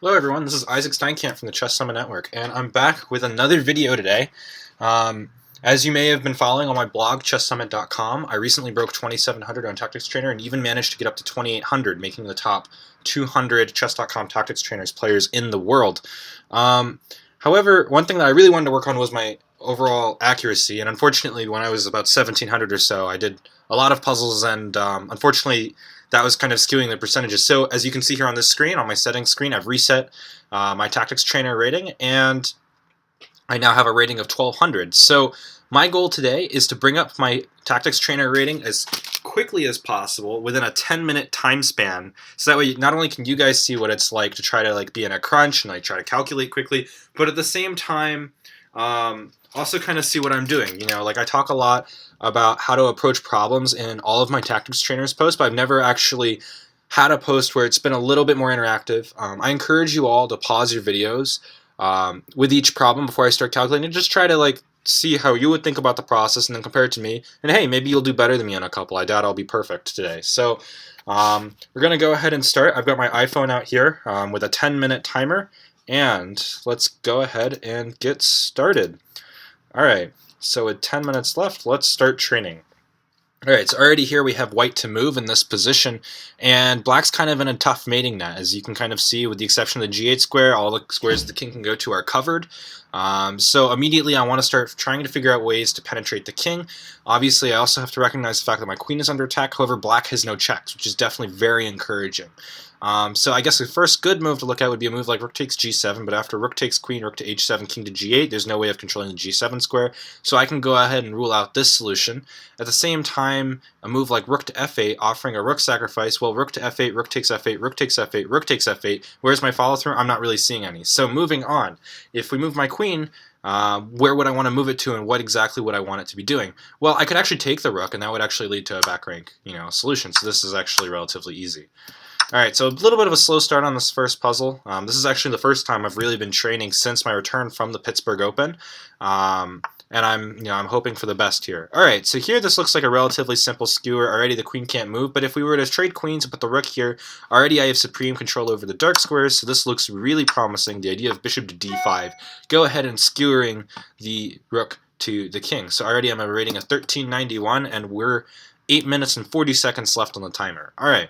Hello everyone, this is Isaac Steincamp from the Chess Summit Network, and I'm back with another video today. As you may have been following on my blog, chesssummit.com, I recently broke 2700 on Tactics Trainer and even managed to get up to 2800, making the top 200 chess.com Tactics Trainers players in the world. However, one thing that I really wanted to work on was my overall accuracy, and unfortunately when I was about 1700 or so, I did a lot of puzzles, and unfortunately that was kind of skewing the percentages. So as you can see here on this screen, on my settings screen, I've reset my Tactics Trainer rating, and I now have a rating of 1200. So my goal today is to bring up my Tactics Trainer rating as quickly as possible within a 10-minute time span. So that way, not only can you guys see what it's like to try to be in a crunch and try to calculate quickly, but at the same time, also kind of see what I'm doing. I talk a lot about how to approach problems in all of my Tactics Trainers posts, but I've never actually had a post where it's been a little bit more interactive. I encourage you all to pause your videos with each problem before I start calculating, and just try to see how you would think about the process and then compare it to me. And hey, maybe you'll do better than me on a couple. I doubt I'll be perfect today. So we're going to go ahead and start. I've got my iPhone out here with a 10-minute timer, and let's go ahead and get started. Alright, so with 10 minutes left, let's start training. Alright, so already here we have white to move in this position, and black's kind of in a tough mating net. As you can kind of see, with the exception of the g8 square, all the squares the king can go to are covered. So immediately I want to start trying to figure out ways to penetrate the king. Obviously, I also have to recognize the fact that my queen is under attack. However, black has no checks, which is definitely very encouraging. So I guess the first good move to look at would be a move like rook takes g7, but after rook takes queen, rook to h7, king to g8, there's no way of controlling the g7 square, so I can go ahead and rule out this solution. At the same time, a move like rook to f8, offering a rook sacrifice, well, rook to f8, rook takes f8, rook takes f8, rook takes f8, where's my follow-through? I'm not really seeing any. So moving on, if we move my queen, where would I want to move it to, and what exactly would I want it to be doing? Well, I could actually take the rook, and that would actually lead to a back rank, solution, so this is actually relatively easy. Alright, so a little bit of a slow start on this first puzzle. This is actually the first time I've really been training since my return from the Pittsburgh Open. And I'm hoping for the best here. Alright, so here this looks like a relatively simple skewer. Already the queen can't move, but if we were to trade queens and put the rook here, already I have supreme control over the dark squares, so this looks really promising. The idea of bishop to d5. Go ahead and skewering the rook to the king. So already I'm at a rating of 1391, and we're 8 minutes and 40 seconds left on the timer. Alright,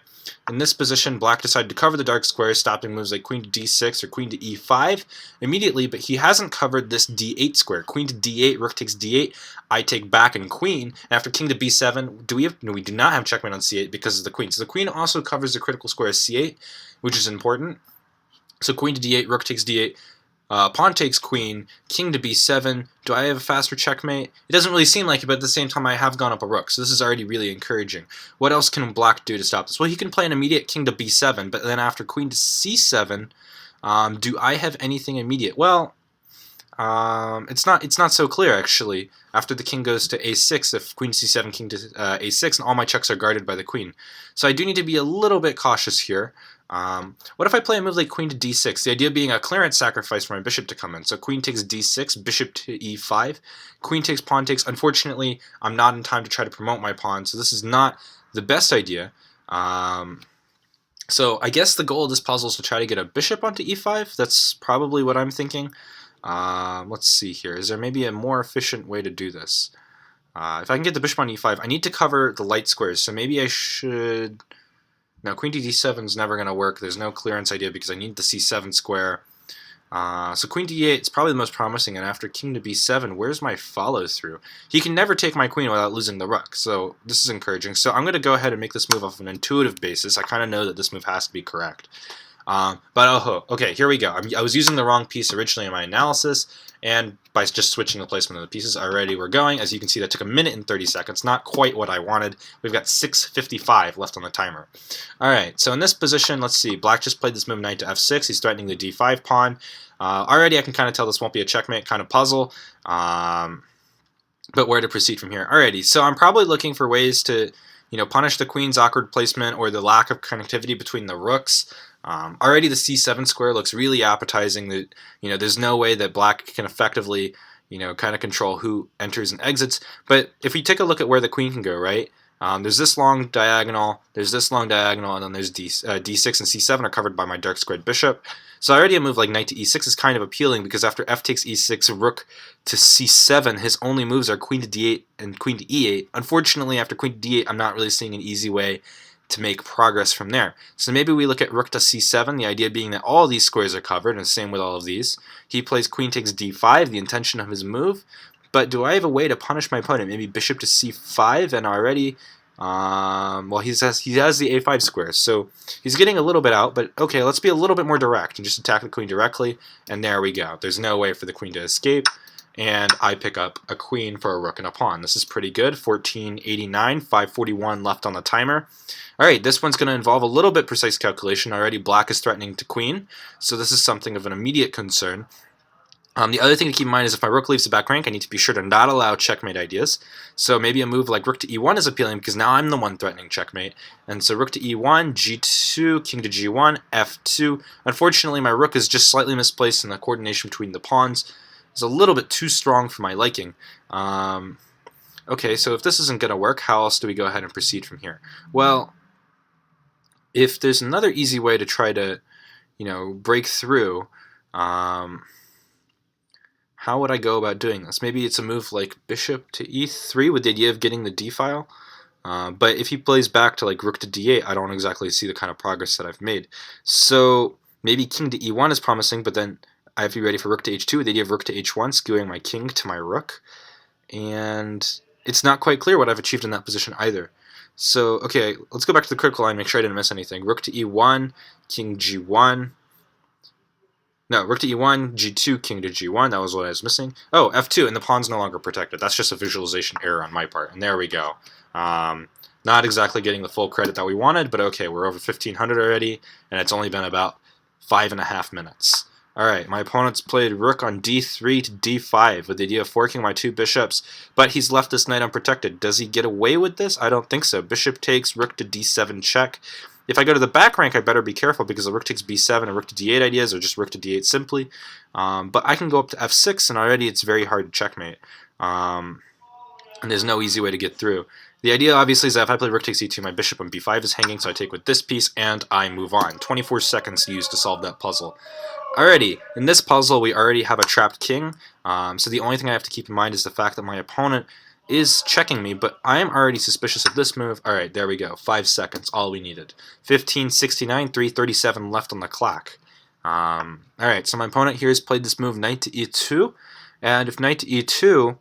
in this position, black decided to cover the dark squares, stopping moves like queen to d6 or queen to e5 immediately, but he hasn't covered this d8 square. Queen to d8, rook takes d8, I take back and queen. After king to b7, no, we do not have checkmate on c8 because of the queen. So the queen also covers the critical square c8, which is important. So queen to d8, rook takes d8, pawn takes queen, king to b7. Do I have a faster checkmate? It doesn't really seem like it, but at the same time I have gone up a rook, so this is already really encouraging. What else can black do to stop this? Well, he can play an immediate king to b7, but then after queen to c7, do I have anything immediate? Well, it's not so clear, actually. After the king goes to a6, if queen to c7, king to a6, and all my checks are guarded by the queen. So I do need to be a little bit cautious here. What if I play a move like queen to d6? The idea being a clearance sacrifice for my bishop to come in. So queen takes d6, bishop to e5, queen takes, pawn takes. Unfortunately, I'm not in time to try to promote my pawn, so this is not the best idea. So I guess the goal of this puzzle is to try to get a bishop onto e5. That's probably what I'm thinking. Let's see here. Is there maybe a more efficient way to do this? If I can get the bishop on e5, I need to cover the light squares, so maybe I should... Now, queen to d7 is never going to work. There's no clearance idea because I need the c7 square. So queen to e8 is probably the most promising, and after king to b7, where's my follow-through? He can never take my queen without losing the rook, so this is encouraging. So I'm going to go ahead and make this move off an intuitive basis. I kind of know that this move has to be correct. Okay, here we go. I was using the wrong piece originally in my analysis, and by just switching the placement of the pieces, already we're going. As you can see, that took 1 minute and 30 seconds. Not quite what I wanted. We've got 6:55 left on the timer. Alright, so in this position, let's see. Black just played this move knight to f6. He's threatening the d5 pawn. Already I can kind of tell this won't be a checkmate kind of puzzle. But where to proceed from here? Alrighty, so I'm probably looking for ways to punish the queen's awkward placement or the lack of connectivity between the rooks. Already the c7 square looks really appetizing. That there's no way that black can effectively kind of control who enters and exits. But if we take a look at where the queen can go, right? There's this long diagonal, there's this long diagonal, and then there's d6 and c7 are covered by my dark squared bishop. So already a move like knight to e6 is kind of appealing because after f takes e6, rook to c7, his only moves are queen to d8 and queen to e8. Unfortunately, after queen to d8, I'm not really seeing an easy way to make progress from there. So maybe we look at rook to c7, the idea being that all these squares are covered, and the same with all of these. He plays queen takes d5, the intention of his move. But do I have a way to punish my opponent? Maybe bishop to c5, and already, well, he has the a5 square, so he's getting a little bit out. But okay, let's be a little bit more direct and just attack the queen directly. And there we go. There's no way for the queen to escape, and I pick up a queen for a rook and a pawn. This is pretty good. 1489, 541 left on the timer. All right, this one's going to involve a little bit precise calculation. Already, black is threatening to queen, so this is something of an immediate concern. The other thing to keep in mind is if my rook leaves the back rank, I need to be sure to not allow checkmate ideas. So maybe a move like rook to e1 is appealing because now I'm the one threatening checkmate. And so rook to e1, g2, king to g1, f2. Unfortunately, my rook is just slightly misplaced and the coordination between the pawns is a little bit too strong for my liking. Okay, so if this isn't going to work, how else do we go ahead and proceed from here? Well, if there's another easy way to try to, break through, how would I go about doing this? Maybe it's a move like bishop to e3 with the idea of getting the d file. But if he plays back to like rook to d8, I don't exactly see the kind of progress that I've made. So maybe king to e1 is promising, but then I have to be ready for rook to h2 with the idea of rook to h1, skewing my king to my rook. And it's not quite clear what I've achieved in that position either. So, okay, let's go back to the critical line, make sure I didn't miss anything. Rook to e1, king g1. No, rook to e1, g2, king to g1. That was what I was missing. Oh, f2, and the pawn's no longer protected. That's just a visualization error on my part. And there we go. Not exactly getting the full credit that we wanted, but okay, we're over 1500 already, and it's only been about 5.5 minutes. Alright, my opponent's played rook on d3 to d5 with the idea of forking my two bishops, but he's left this knight unprotected. Does he get away with this? I don't think so. Bishop takes, rook to d7 check. If I go to the back rank, I better be careful because the rook takes b7 and rook to d8 ideas, or just rook to d8 simply. But I can go up to f6, and already it's very hard to checkmate. And there's no easy way to get through. The idea, obviously, is that if I play rook takes e2, my bishop on b5 is hanging, so I take with this piece, and I move on. 24 seconds used to solve that puzzle. Alrighty, in this puzzle, we already have a trapped king, so the only thing I have to keep in mind is the fact that my opponent is checking me, but I am already suspicious of this move. Alright, there we go. 5 seconds, all we needed. 15:69, 3:37 left on the clock. Alright, so my opponent here has played this move knight to e2, and if knight to e2,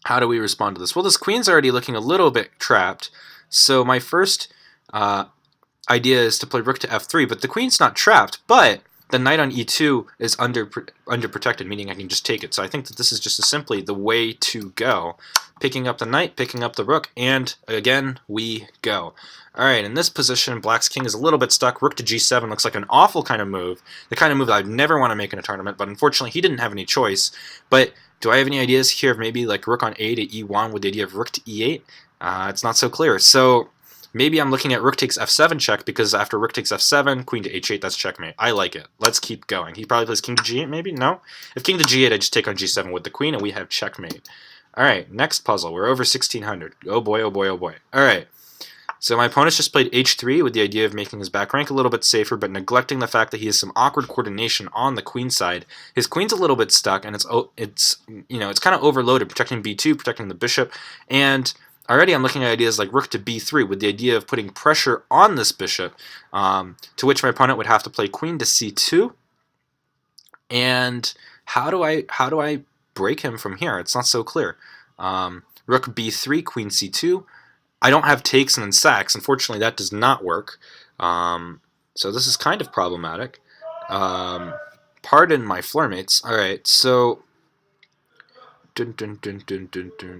how do we respond to this? Well, this queen's already looking a little bit trapped, so my first idea is to play rook to f3, but the queen's not trapped, but the knight on e2 is underprotected, meaning I can just take it. So I think that this is just simply the way to go. Picking up the knight, picking up the rook, and again, we go. Alright, in this position, black's king is a little bit stuck. Rook to g7 looks like an awful kind of move, the kind of move that I'd never want to make in a tournament, but unfortunately he didn't have any choice. But do I have any ideas here of maybe like rook on a to e1 with the idea of rook to e8? It's not so clear. So maybe I'm looking at rook takes f7 check, because after rook takes f7, queen to h8, that's checkmate. I like it. Let's keep going. He probably plays king to g8, maybe? No? If king to g8, I just take on g7 with the queen, and we have checkmate. Alright, next puzzle. We're over 1600. Oh boy, oh boy, oh boy. Alright, so my opponent's just played h3 with the idea of making his back rank a little bit safer, but neglecting the fact that he has some awkward coordination on the queen side. His queen's a little bit stuck, and it's kind of overloaded, protecting b2, protecting the bishop, and already I'm looking at ideas like rook to b3 with the idea of putting pressure on this bishop, to which my opponent would have to play queen to c2. And how do I break him from here? It's not so clear. Rook b3, queen c2. I don't have takes and then sacks. Unfortunately, that does not work. So this is kind of problematic. Pardon my floor mates. Alright, so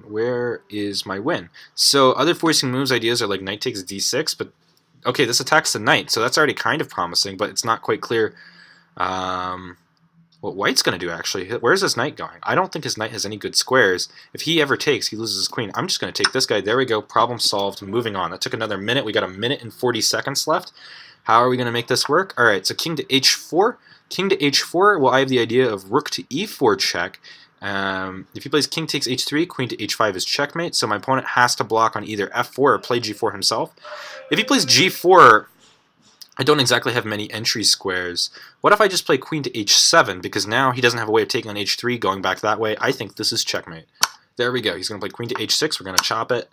where is my win? So other forcing moves ideas are like knight takes d6, but okay, this attacks the knight, so that's already kind of promising, but it's not quite clear what white's going to do, actually. Where's this knight going? I don't think his knight has any good squares. If he ever takes, he loses his queen. I'm just going to take this guy. There we go. Problem solved. Moving on. That took another minute. We got a minute and 40 seconds left. How are we going to make this work? All right, so king to h4. King to h4, well, I have the idea of rook to e4 check, If he plays king takes h3, queen to h5 is checkmate, so my opponent has to block on either f4 or play g4 himself. If he plays g4, I don't exactly have many entry squares. What if I just play queen to h7, because now he doesn't have a way of taking on h3, going back that way. I think this is checkmate. There we go. He's going to play queen to h6. We're going to chop it.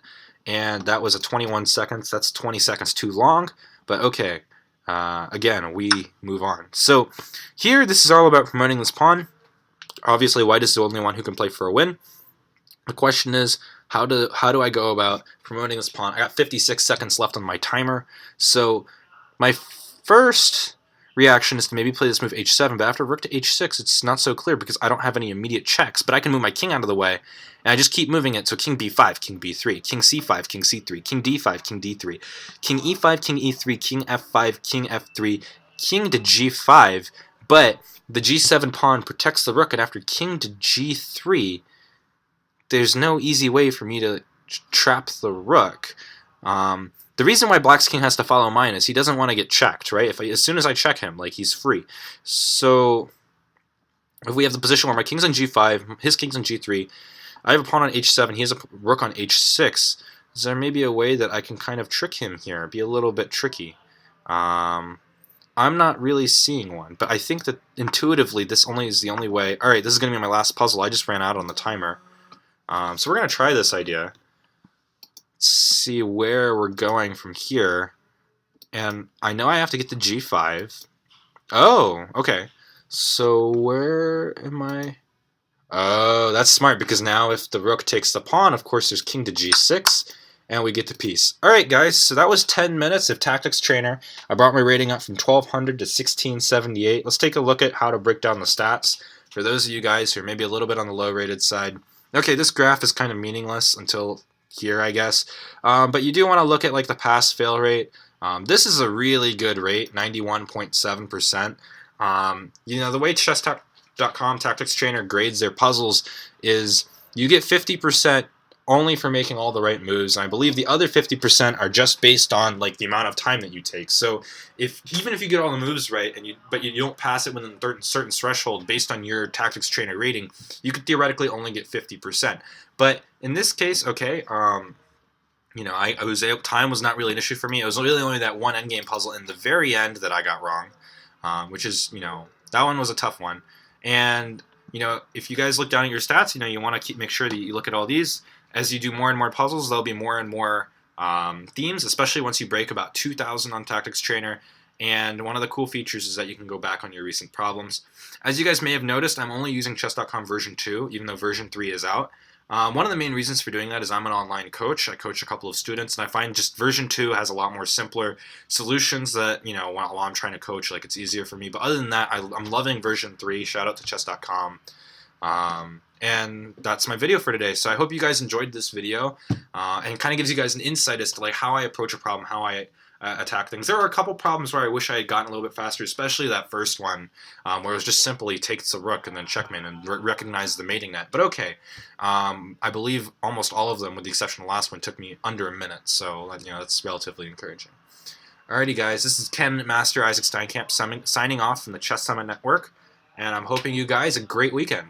And that was a 21 seconds. That's 20 seconds too long. But okay. Again, we move on. So here, this is all about promoting this pawn. Obviously, white is the only one who can play for a win. The question is, how do I go about promoting this pawn? I got 56 seconds left on my timer. So my first reaction is to maybe play this move h7, but after rook to h6, it's not so clear because I don't have any immediate checks, but I can move my king out of the way, and I just keep moving it. So king b5, king b3, king c5, king c3, king d5, king d3, king e5, king e3, king f5, king f3, king to g5, but the g7 pawn protects the rook, and after king to g3, there's no easy way for me to trap the rook. The reason why black's king has to follow mine is he doesn't want to get checked, right? As soon as I check him, like, he's free. So if we have the position where my king's on g5, his king's on g3, I have a pawn on h7, he has a rook on h6, is there maybe a way that I can kind of trick him here, be a little bit tricky? I'm not really seeing one, but I think that intuitively this is the only way. Alright, this is going to be my last puzzle. I just ran out on the timer. So we're going to try this idea. See where we're going from here, and I know I have to get to g5. Oh, okay. So where am I? Oh, that's smart, because now if the rook takes the pawn, of course there's king to g6, and we get the piece. Alright guys, so that was 10 minutes of Tactics Trainer. I brought my rating up from 1200 to 1678. Let's take a look at how to break down the stats for those of you guys who are maybe a little bit on the low rated side. Okay, this graph is kind of meaningless until here, I guess, but you do want to look at like the pass fail rate. This is a really good rate, 91.7%. You know, the way chess.com Tactics Trainer grades their puzzles is you get 50% only for making all the right moves, and I believe the other 50% are just based on like the amount of time that you take. So even if you get all the moves right, but you don't pass it within a certain threshold based on your Tactics Trainer rating, you could theoretically only get 50%. But in this case, okay, you know, time was not really an issue for me. It was really only that one endgame puzzle in the very end that I got wrong, which is, you know, that one was a tough one. And you know, if you guys look down at your stats, you know, you want to make sure that you look at all these. As you do more and more puzzles, there'll be more and more themes, especially once you break about 2,000 on Tactics Trainer. And one of the cool features is that you can go back on your recent problems. As you guys may have noticed, I'm only using chess.com version 2, even though version 3 is out. One of the main reasons for doing that is I'm an online coach. I coach a couple of students, and I find just version 2 has a lot more simpler solutions that, you know, while I'm trying to coach, like, it's easier for me. But other than that, I'm loving version 3. Shout out to chess.com. And that's my video for today. So I hope you guys enjoyed this video, and kind of gives you guys an insight as to like how I approach a problem, how I attack things. There were a couple problems where I wish I had gotten a little bit faster, especially that first one, where it was just simply takes the rook and then checkmate and recognize the mating net. But okay, I believe almost all of them, with the exception of the last one, took me under a minute. So you know, that's relatively encouraging. Alrighty guys, this is Ken, Master Isaac Steincamp, signing off from the Chess Summit Network, and I'm hoping you guys a great weekend.